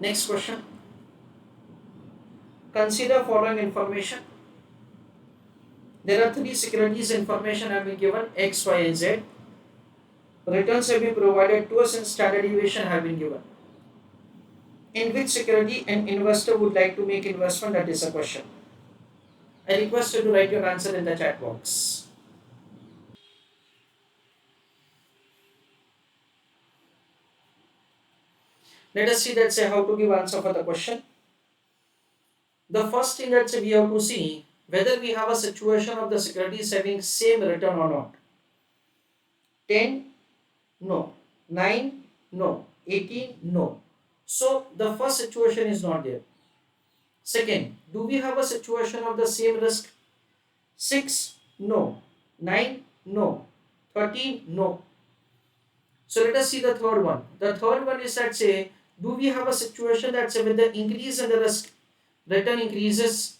Next question. Consider following information. There are three securities information have been given: X, Y, and Z. Returns have been provided to us and standard deviation have been given. In which security an investor would like to make investment? That is a question. I request you to write your answer in the chat box. Let us see that say how to give answer for the question. The first thing that we have to see whether we have a situation of the securities having same return or not. 10 no, 9 no, 18 no. So the first situation is not there. Second, do we have a situation of the same risk? 6 no, 9 no, 13 no. So let us see the third one. The third one is that say, do we have a situation that say with the increase in the risk, return increases,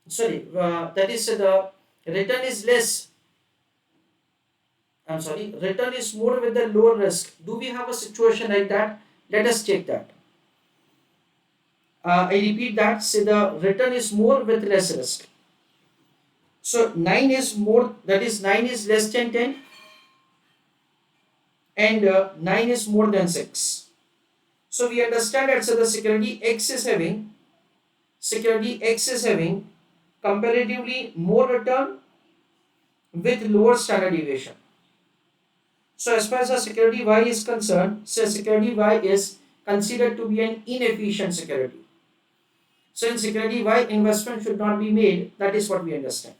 that is the return is less, return is more with the lower risk. Do we have a situation like that? Let us check that. I repeat that, say the return is more with less risk. So 9 is more, that is 9 is less than 10 and 9 is more than 6. So we understand that so the security X is having comparatively more return with lower standard deviation. So as far as the security Y is concerned, so security Y is considered to be an inefficient security. So in security Y, investment should not be made. That is what we understand.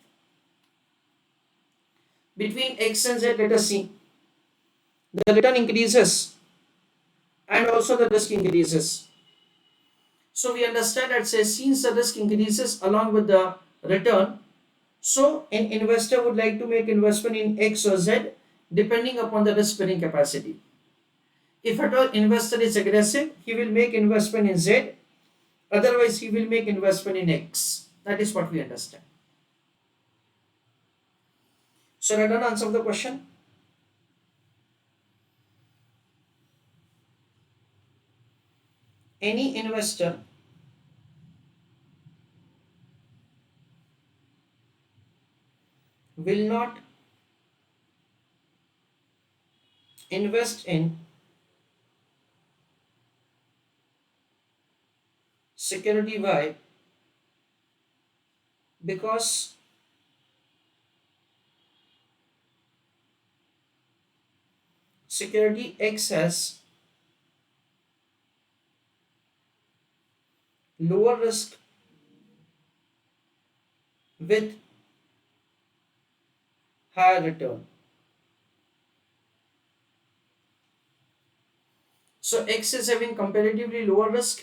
Between X and Z, let us see. The return increases and also the risk increases. So we understand that say since the risk increases along with the return, so an investor would like to make investment in X or Z depending upon the risk bearing capacity. If at all investor is aggressive, he will make investment in Z, otherwise he will make investment in X. That is what we understand. So I don't answer the question. Any investor will not invest in security Y because security X has lower risk with higher return. So X is having comparatively lower risk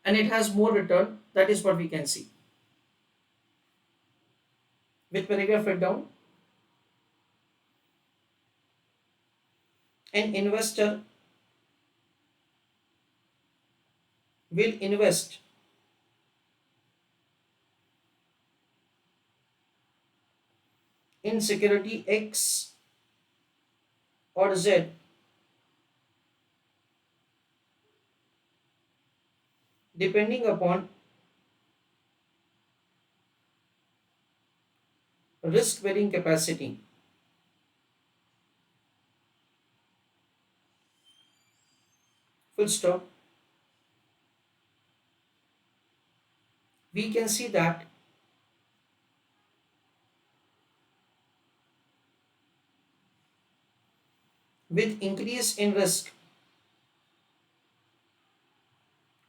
and it has more return. That is what we can see. With paragraph write down, an investor will invest in security X or Z depending upon risk bearing capacity. Full stop. We can see that with increase in risk,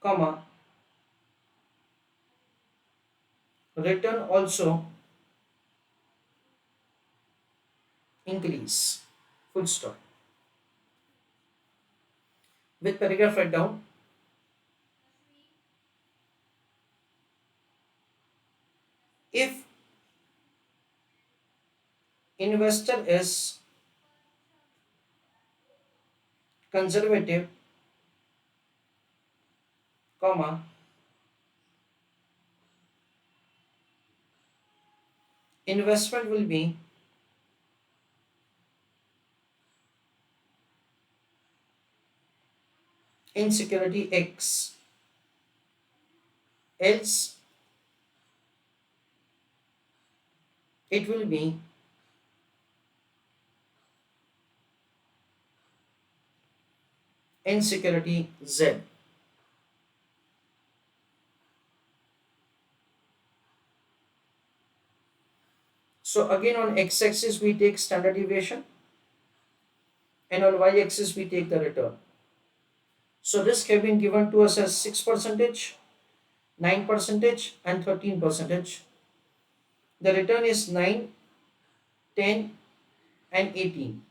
comma, return also increase. Full stop. With paragraph write down, if investor is conservative, comma, investment will be in security X, else it will be in security Z. So again on x-axis we take standard deviation and on y-axis we take the return. So risk have been given to us as 6%, 9% and 13%. The return is 9, 10 and 18.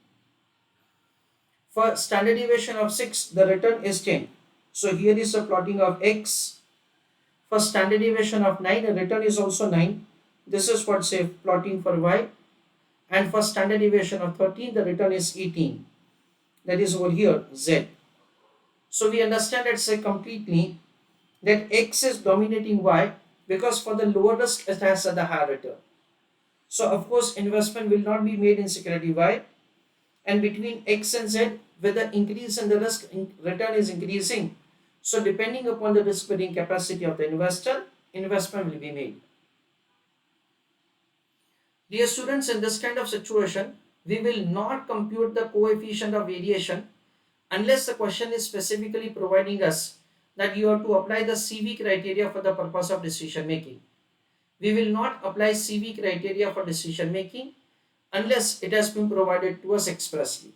For standard deviation of 6, the return is 10. So here is the plotting of x. For standard deviation of 9, the return is also 9. This is what say plotting for y. And for standard deviation of 13, the return is 18. That is over here z. So we understand it say completely that x is dominating y because for the lower risk it has the higher return. So of course investment will not be made in security y, and between x and z where the increase in the risk return is increasing. So depending upon the risk bearing capacity of the investor, investment will be made. Dear students, in this kind of situation, we will not compute the coefficient of variation unless the question is specifically providing us that you have to apply the CV criteria for the purpose of decision making. We will not apply CV criteria for decision making unless it has been provided to us expressly.